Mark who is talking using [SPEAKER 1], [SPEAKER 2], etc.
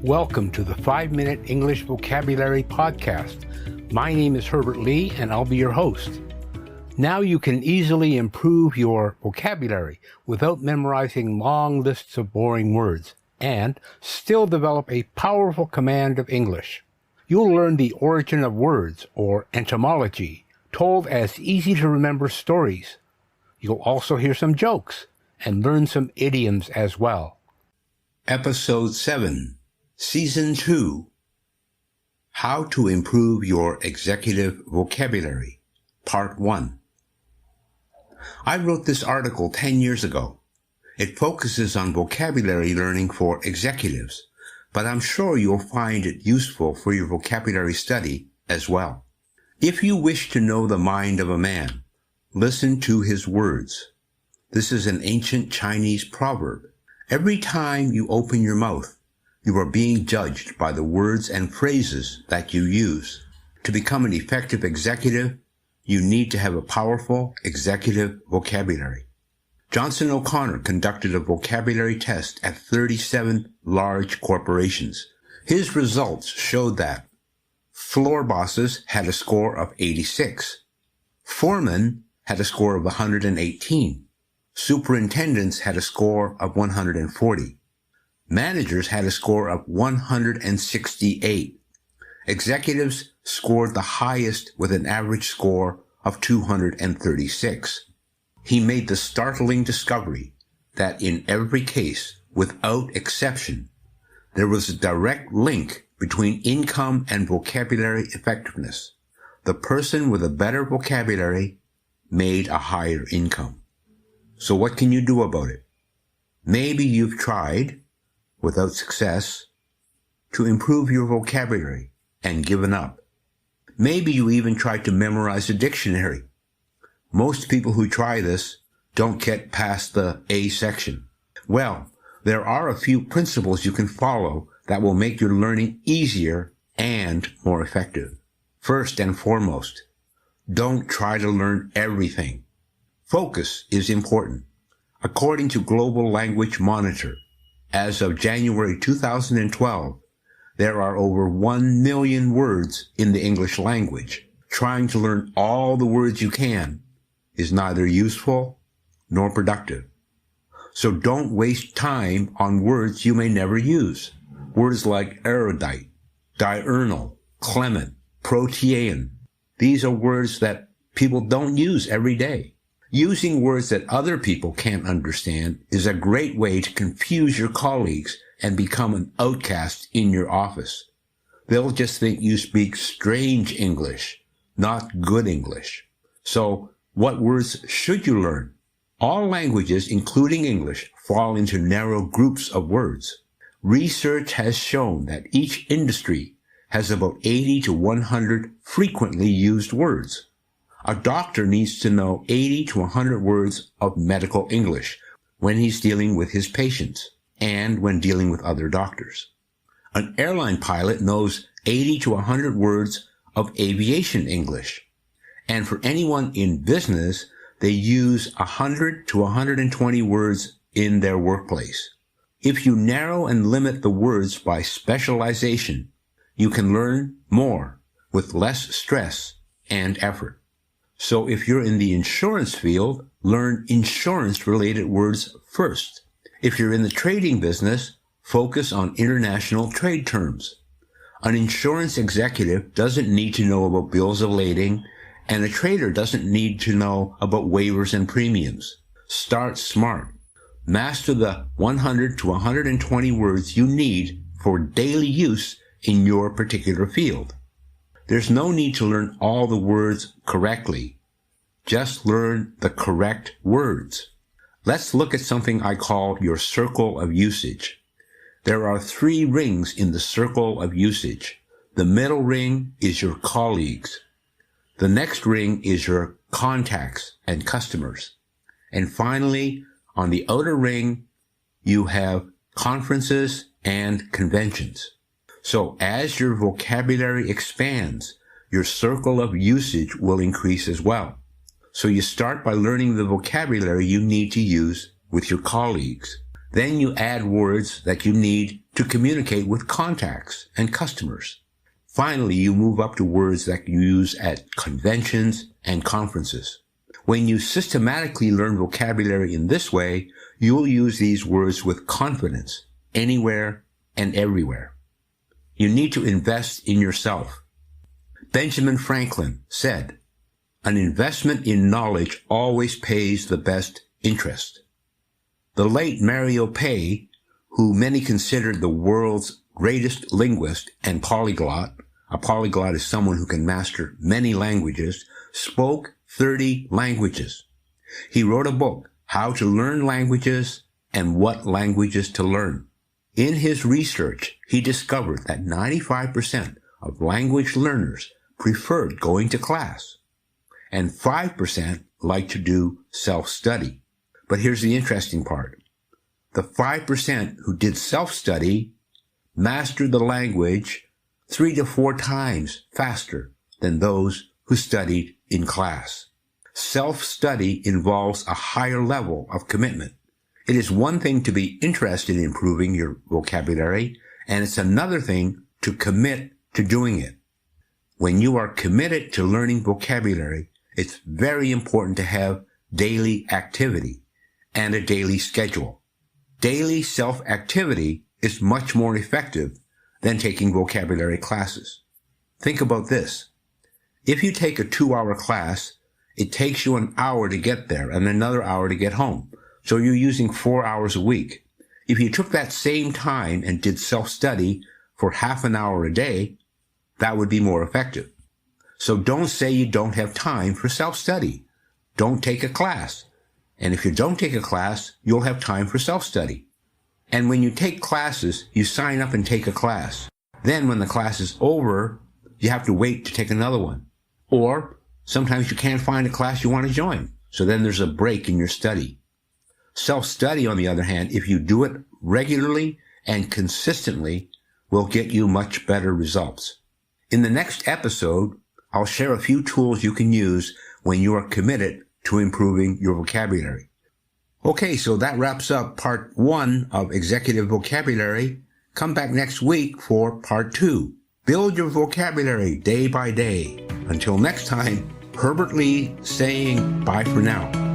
[SPEAKER 1] Welcome to the 5-Minute English Vocabulary Podcast. My name is Herbert Lee, and I'll be your host. Now you can easily improve your vocabulary without memorizing long lists of boring words, and still develop a powerful command of English. You'll learn the origin of words, or etymology, told as easy-to-remember stories. You'll also hear some jokes, and learn some idioms as well. Episode 7, Season 2, How to Improve Your Executive Vocabulary, Part 1. I wrote this article 10 years ago. It focuses on vocabulary learning for executives, but I'm sure you'll find it useful for your vocabulary study as well. If you wish to know the mind of a man, listen to his words. This is an ancient Chinese proverb. Every time you open your mouth, you are being judged by the words and phrases that you use. To become an effective executive, you need to have a powerful executive vocabulary. Johnson O'Connor conducted a vocabulary test at 37 large corporations. His results showed that floor bosses had a score of 86. Foremen had a score of 118. Superintendents had a score of 140. Managers had a score of 168. Executives scored the highest with an average score of 236. He made the startling discovery that in every case, without exception, there was a direct link between income and vocabulary effectiveness. The person with a better vocabulary made a higher income. So what can you do about it? Maybe you've tried, without success, to improve your vocabulary and given up. Maybe you even tried to memorize a dictionary. Most people who try this don't get past the A section. Well, there are a few principles you can follow that will make your learning easier and more effective. First and foremost, don't try to learn everything. Focus is important. According to Global Language Monitor, as of January 2012, there are over 1 million words in the English language. Trying to learn all the words you can is neither useful nor productive. So don't waste time on words you may never use. Words like erudite, diurnal, clement, protean. These are words that people don't use every day. Using words that other people can't understand is a great way to confuse your colleagues and become an outcast in your office. They'll just think you speak strange English, not good English. So, what words should you learn? All languages, including English, fall into narrow groups of words. Research has shown that each industry has about 80 to 100 frequently used words. A doctor needs to know 80 to 100 words of medical English when he's dealing with his patients and when dealing with other doctors. An airline pilot knows 80 to 100 words of aviation English. And for anyone in business, they use 100 to 120 words in their workplace. If you narrow and limit the words by specialization, you can learn more with less stress and effort. So if you're in the insurance field, learn insurance-related words first. If you're in the trading business, focus on international trade terms. An insurance executive doesn't need to know about bills of lading, and a trader doesn't need to know about waivers and premiums. Start smart. Master the 100 to 120 words you need for daily use in your particular field. There's no need to learn all the words correctly. Just learn the correct words. Let's look at something I call your circle of usage. There are 3 rings in the circle of usage. The middle ring is your colleagues. The next ring is your contacts and customers. And finally, on the outer ring, you have conferences and conventions. So as your vocabulary expands, your circle of usage will increase as well. So you start by learning the vocabulary you need to use with your colleagues. Then you add words that you need to communicate with contacts and customers. Finally, you move up to words that you use at conventions and conferences. When you systematically learn vocabulary in this way, you'll use these words with confidence, anywhere and everywhere. You need to invest in yourself. Benjamin Franklin said, "An investment in knowledge always pays the best interest." The late Mario Pei, who many considered the world's greatest linguist and polyglot — a polyglot is someone who can master many languages — spoke 30 languages. He wrote a book, How to Learn Languages and What Languages to Learn. In his research, he discovered that 95% of language learners preferred going to class, and 5% liked to do self-study. But here's the interesting part. The 5% who did self-study mastered the language 3 to 4 times faster than those who studied in class. Self-study involves a higher level of commitment. It is one thing to be interested in improving your vocabulary, and it's another thing to commit to doing it. When you are committed to learning vocabulary, it's very important to have daily activity and a daily schedule. Daily self-activity is much more effective than taking vocabulary classes. Think about this. If you take a 2-hour class, it takes you an hour to get there and another hour to get home. So you're using 4 hours a week. If you took that same time and did self-study for half an hour a day, that would be more effective. So don't say you don't have time for self-study. Don't take a class. And if you don't take a class, you'll have time for self-study. And when you take classes, you sign up and take a class. Then when the class is over, you have to wait to take another one. Or sometimes you can't find a class you want to join. So then there's a break in your study. Self-study, on the other hand, if you do it regularly and consistently, will get you much better results. In the next episode, I'll share a few tools you can use when you are committed to improving your vocabulary. Okay, so that wraps up part 1 of Executive Vocabulary. Come back next week for part 2. Build your vocabulary day by day. Until next time, Herbert Lee saying bye for now.